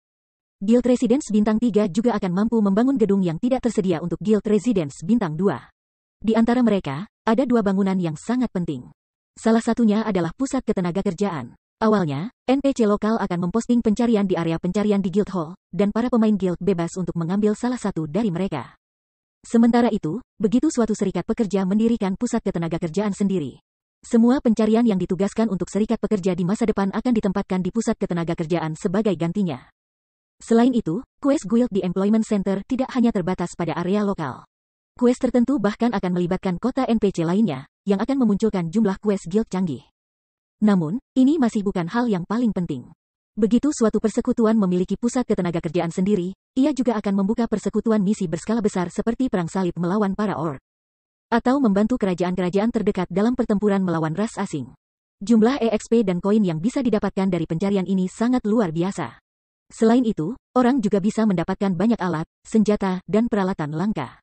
S1: Guild Residence bintang 3 juga akan mampu membangun gedung yang tidak tersedia untuk Guild Residence bintang 2. Di antara mereka, ada dua bangunan yang sangat penting. Salah satunya adalah pusat ketenagakerjaan. Awalnya, NPC lokal akan memposting pencarian di area pencarian di Guild Hall, dan para pemain Guild bebas untuk mengambil salah satu dari mereka. Sementara itu, begitu suatu serikat pekerja mendirikan pusat ketenagakerjaan sendiri, semua pencarian yang ditugaskan untuk serikat pekerja di masa depan akan ditempatkan di pusat ketenagakerjaan sebagai gantinya. Selain itu, quest Guild di Employment Center tidak hanya terbatas pada area lokal. Quest tertentu bahkan akan melibatkan kota NPC lainnya, yang akan memunculkan jumlah quest Guild canggih. Namun, ini masih bukan hal yang paling penting. Begitu suatu persekutuan memiliki pusat ketenagakerjaan sendiri, ia juga akan membuka persekutuan misi berskala besar seperti perang salib melawan para orc, atau membantu kerajaan-kerajaan terdekat dalam pertempuran melawan ras asing. Jumlah EXP dan koin yang bisa didapatkan dari pencarian ini sangat luar biasa. Selain itu, orang juga bisa mendapatkan banyak alat, senjata, dan peralatan langka.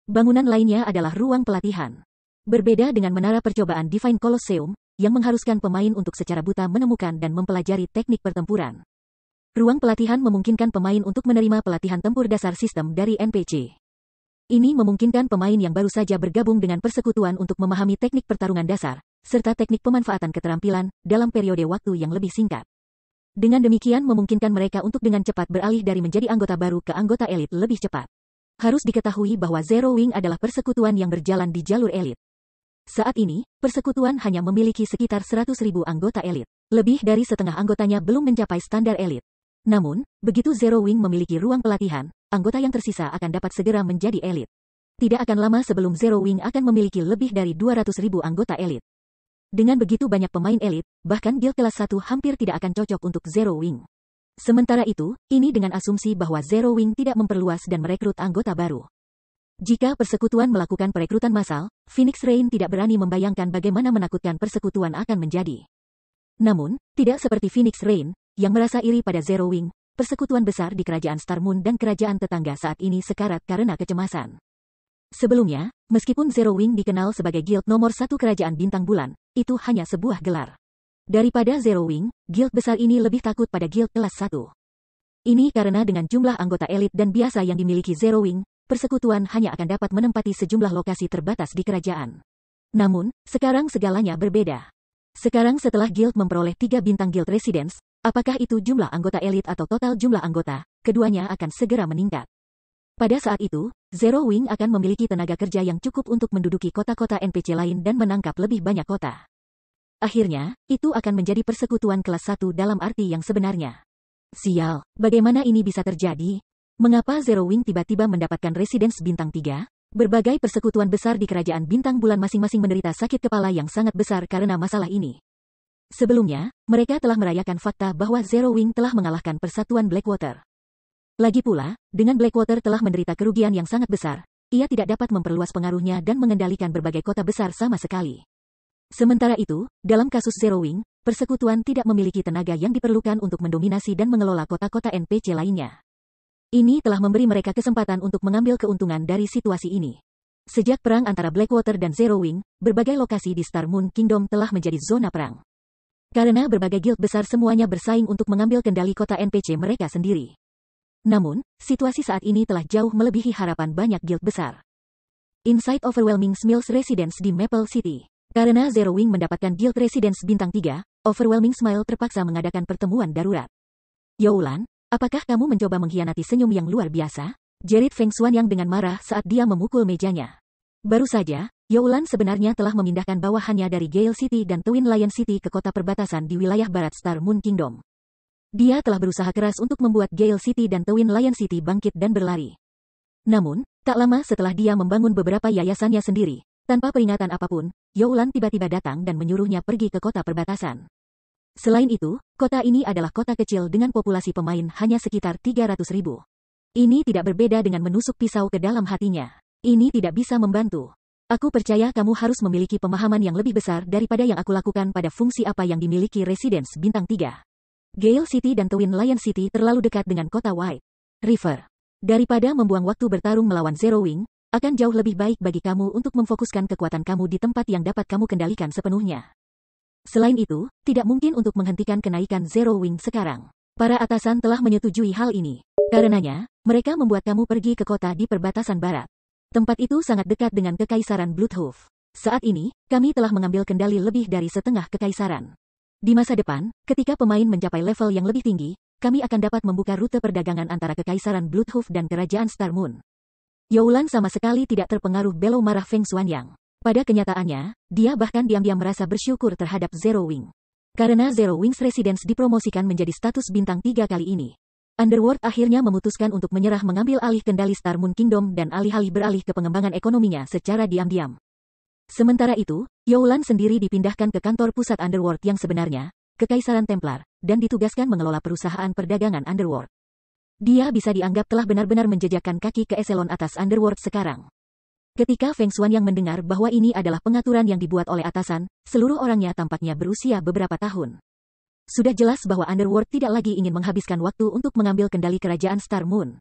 S1: Bangunan lainnya adalah ruang pelatihan. Berbeda dengan menara percobaan Divine Colosseum, yang mengharuskan pemain untuk secara buta menemukan dan mempelajari teknik pertempuran. Ruang pelatihan memungkinkan pemain untuk menerima pelatihan tempur dasar sistem dari NPC. Ini memungkinkan pemain yang baru saja bergabung dengan persekutuan untuk memahami teknik pertarungan dasar, serta teknik pemanfaatan keterampilan, dalam periode waktu yang lebih singkat. Dengan demikian memungkinkan mereka untuk dengan cepat beralih dari menjadi anggota baru ke anggota elit lebih cepat. Harus diketahui bahwa Zero Wing adalah persekutuan yang berjalan di jalur elit. Saat ini, persekutuan hanya memiliki sekitar 100.000 anggota elit. Lebih dari setengah anggotanya belum mencapai standar elit. Namun, begitu Zero Wing memiliki ruang pelatihan, anggota yang tersisa akan dapat segera menjadi elit. Tidak akan lama sebelum Zero Wing akan memiliki lebih dari 200.000 anggota elit. Dengan begitu banyak pemain elit, bahkan guild kelas 1 hampir tidak akan cocok untuk Zero Wing. Sementara itu, ini dengan asumsi bahwa Zero Wing tidak memperluas dan merekrut anggota baru. Jika persekutuan melakukan perekrutan massal, Phoenix Rain tidak berani membayangkan bagaimana menakutkan persekutuan akan menjadi. Namun, tidak seperti Phoenix Rain, yang merasa iri pada Zero Wing, persekutuan besar di kerajaan Star Moon dan kerajaan tetangga saat ini sekarat karena kecemasan. Sebelumnya, meskipun Zero Wing dikenal sebagai guild nomor 1 kerajaan bintang bulan, itu hanya sebuah gelar. Daripada Zero Wing, guild besar ini lebih takut pada guild kelas 1. Ini karena dengan jumlah anggota elit dan biasa yang dimiliki Zero Wing, persekutuan hanya akan dapat menempati sejumlah lokasi terbatas di kerajaan. Namun, sekarang segalanya berbeda. Sekarang setelah guild memperoleh 3 bintang guild residence, apakah itu jumlah anggota elit atau total jumlah anggota, keduanya akan segera meningkat. Pada saat itu, Zero Wing akan memiliki tenaga kerja yang cukup untuk menduduki kota-kota NPC lain dan menangkap lebih banyak kota. Akhirnya, itu akan menjadi persekutuan kelas 1 dalam arti yang sebenarnya. Sial, bagaimana ini bisa terjadi? Mengapa Zero Wing tiba-tiba mendapatkan residence bintang 3? Berbagai persekutuan besar di kerajaan bintang bulan masing-masing menderita sakit kepala yang sangat besar karena masalah ini. Sebelumnya, mereka telah merayakan fakta bahwa Zero Wing telah mengalahkan persatuan Blackwater. Lagi pula, dengan Blackwater telah menderita kerugian yang sangat besar, ia tidak dapat memperluas pengaruhnya dan mengendalikan berbagai kota besar sama sekali. Sementara itu, dalam kasus Zero Wing, persekutuan tidak memiliki tenaga yang diperlukan untuk mendominasi dan mengelola kota-kota NPC lainnya. Ini telah memberi mereka kesempatan untuk mengambil keuntungan dari situasi ini. Sejak perang antara Blackwater dan Zero Wing, berbagai lokasi di Star Moon Kingdom telah menjadi zona perang. Karena berbagai guild besar semuanya bersaing untuk mengambil kendali kota NPC mereka sendiri. Namun, situasi saat ini telah jauh melebihi harapan banyak guild besar. Inside Overwhelming Smiles Residence di Maple City. Karena Zero Wing mendapatkan guild residence bintang 3, Overwhelming Smile terpaksa mengadakan pertemuan darurat. Youlan, apakah kamu mencoba mengkhianati senyum yang luar biasa? Jerit Feng Xuanyang dengan marah saat dia memukul mejanya. Baru saja, Youlan sebenarnya telah memindahkan bawahannya dari Gale City dan Twin Lion City ke kota perbatasan di wilayah barat Star Moon Kingdom. Dia telah berusaha keras untuk membuat Gale City dan Twin Lion City bangkit dan berlari. Namun, tak lama setelah dia membangun beberapa yayasannya sendiri, Tanpa peringatan apapun, Youlan tiba-tiba datang dan menyuruhnya pergi ke kota perbatasan. Selain itu, kota ini adalah kota kecil dengan populasi pemain hanya sekitar 300.000. Ini tidak berbeda dengan menusuk pisau ke dalam hatinya. Ini tidak bisa membantu. Aku percaya kamu harus memiliki pemahaman yang lebih besar daripada yang aku lakukan pada fungsi apa yang dimiliki Residence Bintang 3. Gale City dan Twin Lion City terlalu dekat dengan kota White River. Daripada membuang waktu bertarung melawan Zero Wing, akan jauh lebih baik bagi kamu untuk memfokuskan kekuatan kamu di tempat yang dapat kamu kendalikan sepenuhnya. Selain itu, tidak mungkin untuk menghentikan kenaikan Zero Wing sekarang. Para atasan telah menyetujui hal ini. Karenanya, mereka membuat kamu pergi ke kota di perbatasan barat. Tempat itu sangat dekat dengan Kekaisaran Bloodhoof. Saat ini, kami telah mengambil kendali lebih dari setengah kekaisaran. Di masa depan, ketika pemain mencapai level yang lebih tinggi, kami akan dapat membuka rute perdagangan antara Kekaisaran Bloodhoof dan Kerajaan Star Moon. Youlan sama sekali tidak terpengaruh belo marah Feng Xuanyang. Pada kenyataannya, dia bahkan diam-diam merasa bersyukur terhadap Zero Wing. Karena Zero Wing's Residence dipromosikan menjadi status bintang 3 kali ini. Underworld akhirnya memutuskan untuk menyerah mengambil alih kendali Star Moon Kingdom dan alih-alih beralih ke pengembangan ekonominya secara diam-diam. Sementara itu, Youlan sendiri dipindahkan ke kantor pusat Underworld yang sebenarnya, Kekaisaran Templar, dan ditugaskan mengelola perusahaan perdagangan Underworld. Dia bisa dianggap telah benar-benar menjejakkan kaki ke eselon atas Underworld sekarang. Ketika Feng Xuanyang mendengar bahwa ini adalah pengaturan yang dibuat oleh atasan, seluruh orangnya tampaknya berusia beberapa tahun. Sudah jelas bahwa Underworld tidak lagi ingin menghabiskan waktu untuk mengambil kendali kerajaan Star Moon.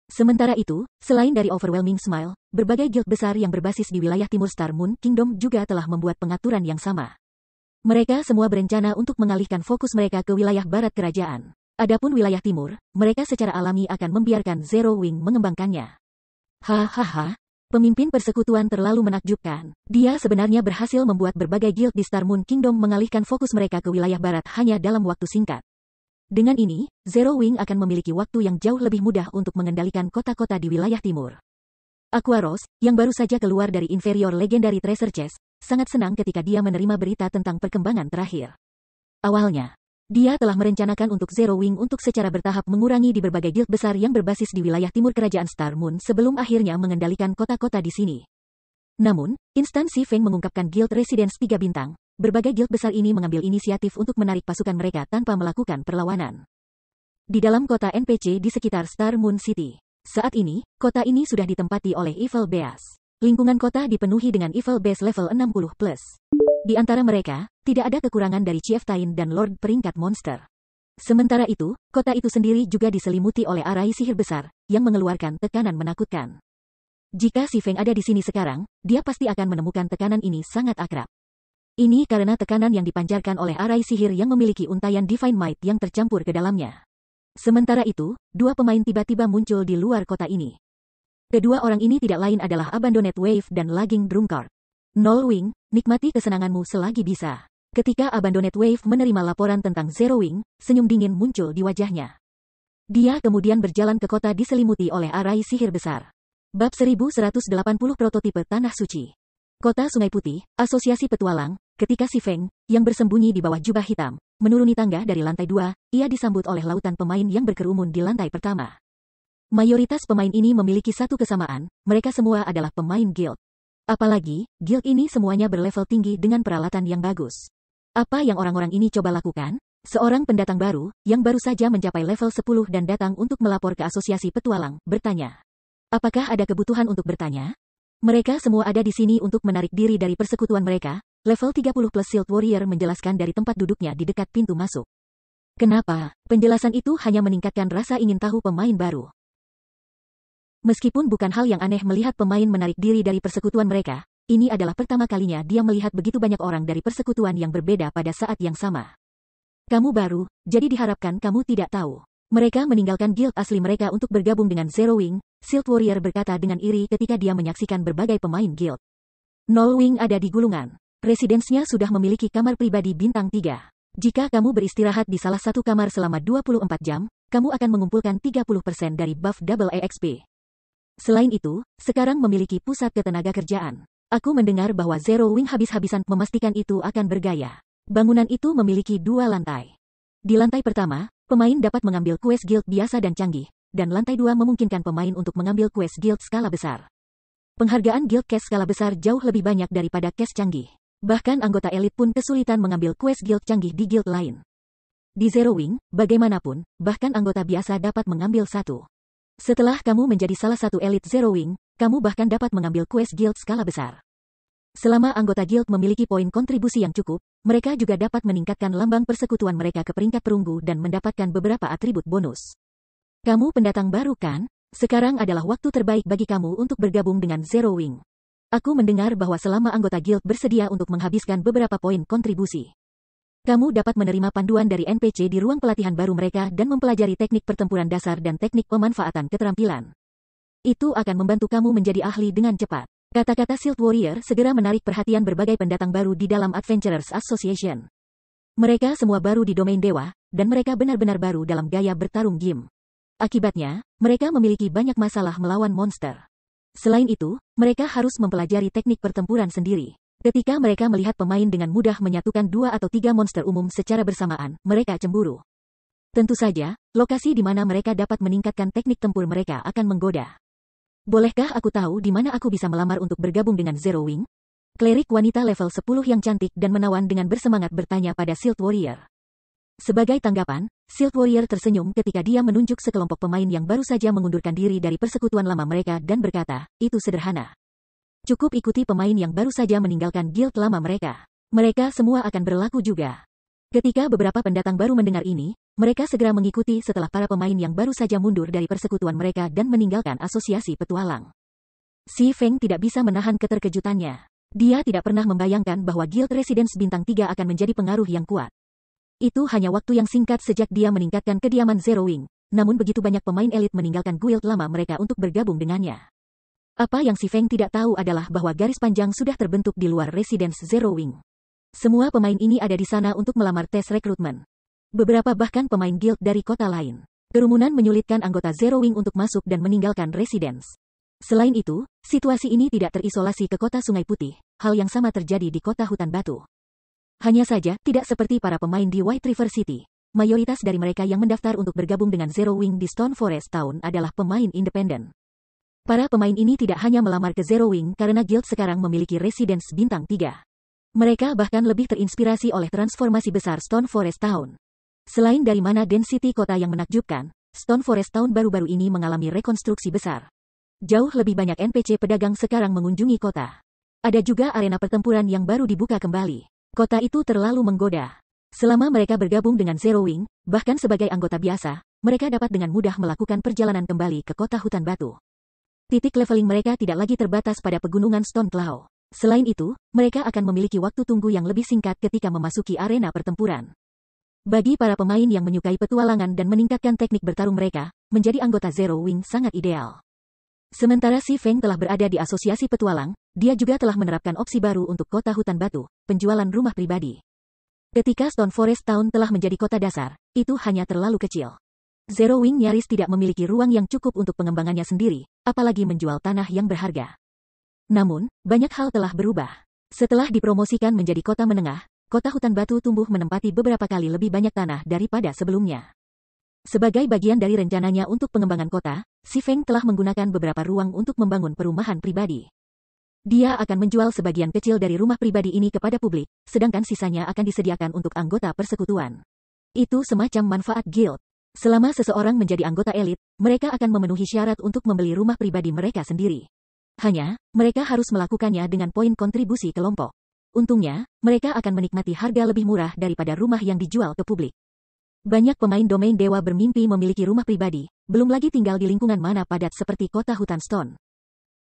S1: Sementara itu, selain dari Overwhelming Smile, berbagai guild besar yang berbasis di wilayah timur Star Moon Kingdom juga telah membuat pengaturan yang sama. Mereka semua berencana untuk mengalihkan fokus mereka ke wilayah barat kerajaan. Adapun wilayah timur, mereka secara alami akan membiarkan Zero Wing mengembangkannya. Hahaha, pemimpin persekutuan terlalu menakjubkan. Dia sebenarnya berhasil membuat berbagai guild di Star Moon Kingdom mengalihkan fokus mereka ke wilayah barat hanya dalam waktu singkat. Dengan ini, Zero Wing akan memiliki waktu yang jauh lebih mudah untuk mengendalikan kota-kota di wilayah timur. Aquaros, yang baru saja keluar dari Inferior Legendary Treasure Chest, sangat senang ketika dia menerima berita tentang perkembangan terakhir. Awalnya, dia telah merencanakan untuk Zero Wing untuk secara bertahap mengurangi di berbagai guild besar yang berbasis di wilayah timur kerajaan Star Moon sebelum akhirnya mengendalikan kota-kota di sini. Namun, instansi Feng mengungkapkan Guild Residence 3 bintang, berbagai guild besar ini mengambil inisiatif untuk menarik pasukan mereka tanpa melakukan perlawanan. Di dalam kota NPC di sekitar Star Moon City, saat ini, kota ini sudah ditempati oleh Evil Beast. Lingkungan kota dipenuhi dengan Evil Beast level 60+. Di antara mereka, tidak ada kekurangan dari Chieftain dan Lord peringkat monster. Sementara itu, kota itu sendiri juga diselimuti oleh arai sihir besar, yang mengeluarkan tekanan menakutkan. Jika si Feng ada di sini sekarang, dia pasti akan menemukan tekanan ini sangat akrab. Ini karena tekanan yang dipancarkan oleh arai sihir yang memiliki untayan Divine Might yang tercampur ke dalamnya. Sementara itu, dua pemain tiba-tiba muncul di luar kota ini. Kedua orang ini tidak lain adalah Abandoned Wave dan Lagging Drunkard. Null Wing, nikmati kesenanganmu selagi bisa. Ketika Abandoned Wave menerima laporan tentang Zero Wing, senyum dingin muncul di wajahnya. Dia kemudian berjalan ke kota diselimuti oleh arai sihir besar. Bab 1180 Prototipe Tanah Suci. Kota Sungai Putih, Asosiasi Petualang, ketika si Feng, yang bersembunyi di bawah jubah hitam, menuruni tangga dari lantai 2, ia disambut oleh lautan pemain yang berkerumun di lantai pertama. Mayoritas pemain ini memiliki satu kesamaan, mereka semua adalah pemain guild. Apalagi, guild ini semuanya berlevel tinggi dengan peralatan yang bagus. Apa yang orang-orang ini coba lakukan? Seorang pendatang baru, yang baru saja mencapai level 10 dan datang untuk melapor ke Asosiasi Petualang, bertanya. Apakah ada kebutuhan untuk bertanya? Mereka semua ada di sini untuk menarik diri dari persekutuan mereka, level 30 plus Shield Warrior menjelaskan dari tempat duduknya di dekat pintu masuk. Kenapa? Penjelasan itu hanya meningkatkan rasa ingin tahu pemain baru. Meskipun bukan hal yang aneh melihat pemain menarik diri dari persekutuan mereka, ini adalah pertama kalinya dia melihat begitu banyak orang dari persekutuan yang berbeda pada saat yang sama. Kamu baru, jadi diharapkan kamu tidak tahu. Mereka meninggalkan guild asli mereka untuk bergabung dengan Zero Wing, Shield Warrior berkata dengan iri ketika dia menyaksikan berbagai pemain guild. Null Wing ada di gulungan. Residence-nya sudah memiliki kamar pribadi bintang 3. Jika kamu beristirahat di salah satu kamar selama 24 jam, kamu akan mengumpulkan 30% dari buff double EXP. Selain itu, sekarang memiliki pusat ketenaga kerjaan. Aku mendengar bahwa Zero Wing habis-habisan memastikan itu akan bergaya. Bangunan itu memiliki 2 lantai. Di lantai pertama, pemain dapat mengambil quest guild biasa dan canggih, dan lantai 2 memungkinkan pemain untuk mengambil quest guild skala besar. Penghargaan guild cash skala besar jauh lebih banyak daripada cash canggih. Bahkan anggota elit pun kesulitan mengambil quest guild canggih di guild lain. Di Zero Wing, bagaimanapun, bahkan anggota biasa dapat mengambil satu. Setelah kamu menjadi salah satu elit Zero Wing, kamu bahkan dapat mengambil quest guild skala besar. Selama anggota guild memiliki poin kontribusi yang cukup, mereka juga dapat meningkatkan lambang persekutuan mereka ke peringkat perunggu dan mendapatkan beberapa atribut bonus. Kamu pendatang baru kan? Sekarang adalah waktu terbaik bagi kamu untuk bergabung dengan Zero Wing. Aku mendengar bahwa selama anggota guild bersedia untuk menghabiskan beberapa poin kontribusi, kamu dapat menerima panduan dari NPC di ruang pelatihan baru mereka dan mempelajari teknik pertempuran dasar dan teknik pemanfaatan keterampilan. Itu akan membantu kamu menjadi ahli dengan cepat. Kata-kata Shield Warrior segera menarik perhatian berbagai pendatang baru di dalam Adventurers Association. Mereka semua baru di domain dewa, dan mereka benar-benar baru dalam gaya bertarung game. Akibatnya, mereka memiliki banyak masalah melawan monster. Selain itu, mereka harus mempelajari teknik pertempuran sendiri. Ketika mereka melihat pemain dengan mudah menyatukan 2 atau 3 monster umum secara bersamaan, mereka cemburu. Tentu saja, lokasi di mana mereka dapat meningkatkan teknik tempur mereka akan menggoda. Bolehkah aku tahu di mana aku bisa melamar untuk bergabung dengan Zero Wing? Klerik wanita level 10 yang cantik dan menawan dengan bersemangat bertanya pada Shield Warrior. Sebagai tanggapan, Shield Warrior tersenyum ketika dia menunjuk sekelompok pemain yang baru saja mengundurkan diri dari persekutuan lama mereka dan berkata, itu sederhana. Cukup ikuti pemain yang baru saja meninggalkan guild lama mereka. Mereka semua akan berlaku juga. Ketika beberapa pendatang baru mendengar ini, mereka segera mengikuti setelah para pemain yang baru saja mundur dari persekutuan mereka dan meninggalkan asosiasi petualang. Si Feng tidak bisa menahan keterkejutannya. Dia tidak pernah membayangkan bahwa Guild Residence Bintang 3 akan menjadi pengaruh yang kuat. Itu hanya waktu yang singkat sejak dia meningkatkan kediaman Zero Wing, namun begitu banyak pemain elit meninggalkan guild lama mereka untuk bergabung dengannya. Apa yang si Feng tidak tahu adalah bahwa garis panjang sudah terbentuk di luar Residence Zero Wing. Semua pemain ini ada di sana untuk melamar tes rekrutmen. Beberapa bahkan pemain guild dari kota lain. Kerumunan menyulitkan anggota Zero Wing untuk masuk dan meninggalkan Residence. Selain itu, situasi ini tidak terisolasi ke kota Sungai Putih. Hal yang sama terjadi di kota Hutan Batu. Hanya saja, tidak seperti para pemain di White River City. Mayoritas dari mereka yang mendaftar untuk bergabung dengan Zero Wing di Stone Forest Town adalah pemain independen. Para pemain ini tidak hanya melamar ke Zero Wing karena guild sekarang memiliki Residence Bintang 3. Mereka bahkan lebih terinspirasi oleh transformasi besar Stone Forest Town. Selain dari mana density kota yang menakjubkan, Stone Forest Town baru-baru ini mengalami rekonstruksi besar. Jauh lebih banyak NPC pedagang sekarang mengunjungi kota. Ada juga arena pertempuran yang baru dibuka kembali. Kota itu terlalu menggoda. Selama mereka bergabung dengan Zero Wing, bahkan sebagai anggota biasa, mereka dapat dengan mudah melakukan perjalanan kembali ke kota Hutan Batu. Titik leveling mereka tidak lagi terbatas pada pegunungan Stone Claw. Selain itu, mereka akan memiliki waktu tunggu yang lebih singkat ketika memasuki arena pertempuran. Bagi para pemain yang menyukai petualangan dan meningkatkan teknik bertarung mereka, menjadi anggota Zero Wing sangat ideal. Sementara si Feng telah berada di asosiasi petualang, dia juga telah menerapkan opsi baru untuk kota Hutan Batu, penjualan rumah pribadi. Ketika Stone Forest Town telah menjadi kota dasar, itu hanya terlalu kecil. Zero Wing nyaris tidak memiliki ruang yang cukup untuk pengembangannya sendiri, apalagi menjual tanah yang berharga. Namun, banyak hal telah berubah. Setelah dipromosikan menjadi kota menengah, kota Hutan Batu tumbuh menempati beberapa kali lebih banyak tanah daripada sebelumnya. Sebagai bagian dari rencananya untuk pengembangan kota, si Feng telah menggunakan beberapa ruang untuk membangun perumahan pribadi. Dia akan menjual sebagian kecil dari rumah pribadi ini kepada publik, sedangkan sisanya akan disediakan untuk anggota persekutuan. Itu semacam manfaat guild. Selama seseorang menjadi anggota elit, mereka akan memenuhi syarat untuk membeli rumah pribadi mereka sendiri. Hanya, mereka harus melakukannya dengan poin kontribusi kelompok. Untungnya, mereka akan menikmati harga lebih murah daripada rumah yang dijual ke publik. Banyak pemain domain dewa bermimpi memiliki rumah pribadi, belum lagi tinggal di lingkungan mana padat seperti kota Hutan Stone.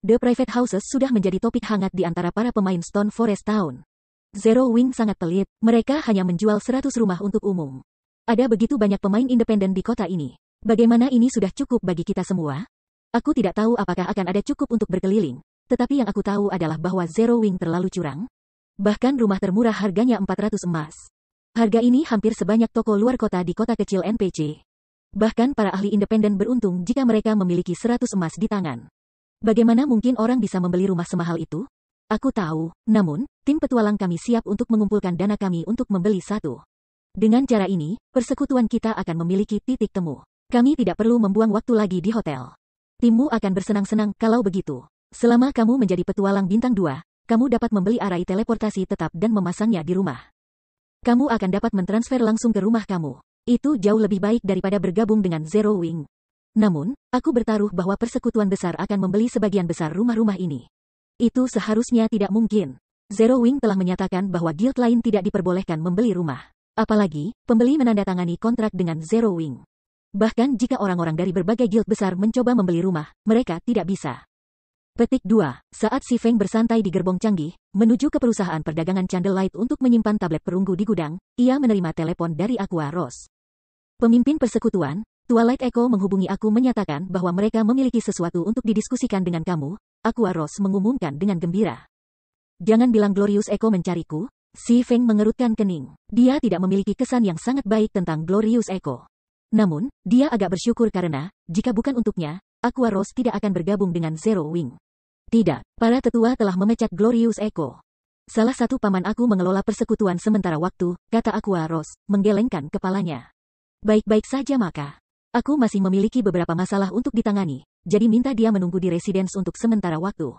S1: The Private Houses sudah menjadi topik hangat di antara para pemain Stone Forest Town. Zero Wing sangat pelit, mereka hanya menjual 100 rumah untuk umum. Ada begitu banyak pemain independen di kota ini. Bagaimana ini sudah cukup bagi kita semua? Aku tidak tahu apakah akan ada cukup untuk berkeliling, tetapi yang aku tahu adalah bahwa Zero Wing terlalu curang. Bahkan rumah termurah harganya 400 emas. Harga ini hampir sebanyak toko luar kota di kota kecil NPC. Bahkan para ahli independen beruntung jika mereka memiliki 100 emas di tangan. Bagaimana mungkin orang bisa membeli rumah semahal itu? Aku tahu, namun, tim petualang kami siap untuk mengumpulkan dana kami untuk membeli satu. Dengan cara ini, persekutuan kita akan memiliki titik temu. Kami tidak perlu membuang waktu lagi di hotel. Timmu akan bersenang-senang kalau begitu. Selama kamu menjadi petualang bintang 2, kamu dapat membeli arai teleportasi tetap dan memasangnya di rumah. Kamu akan dapat mentransfer langsung ke rumah kamu. Itu jauh lebih baik daripada bergabung dengan Zero Wing. Namun, aku bertaruh bahwa persekutuan besar akan membeli sebagian besar rumah-rumah ini. Itu seharusnya tidak mungkin. Zero Wing telah menyatakan bahwa guild lain tidak diperbolehkan membeli rumah. Apalagi, pembeli menandatangani kontrak dengan Zero Wing. Bahkan jika orang-orang dari berbagai guild besar mencoba membeli rumah, mereka tidak bisa. Petik 2. Saat Si Feng bersantai di gerbong canggih, menuju ke perusahaan perdagangan Candlelight untuk menyimpan tablet perunggu di gudang, ia menerima telepon dari Aqua Rose. Pemimpin persekutuan, Twilight Echo menghubungi aku menyatakan bahwa mereka memiliki sesuatu untuk didiskusikan dengan kamu, Aqua Rose mengumumkan dengan gembira. Jangan bilang Glorious Echo mencariku. Si Feng mengerutkan kening. Dia tidak memiliki kesan yang sangat baik tentang Glorious Echo. Namun, dia agak bersyukur karena, jika bukan untuknya, Aqua Rose tidak akan bergabung dengan Zero Wing. Tidak, para tetua telah memecat Glorious Echo. Salah satu paman aku mengelola persekutuan sementara waktu, kata Aqua Rose, menggelengkan kepalanya. Baik-baik saja maka. Aku masih memiliki beberapa masalah untuk ditangani, jadi minta dia menunggu di residence untuk sementara waktu.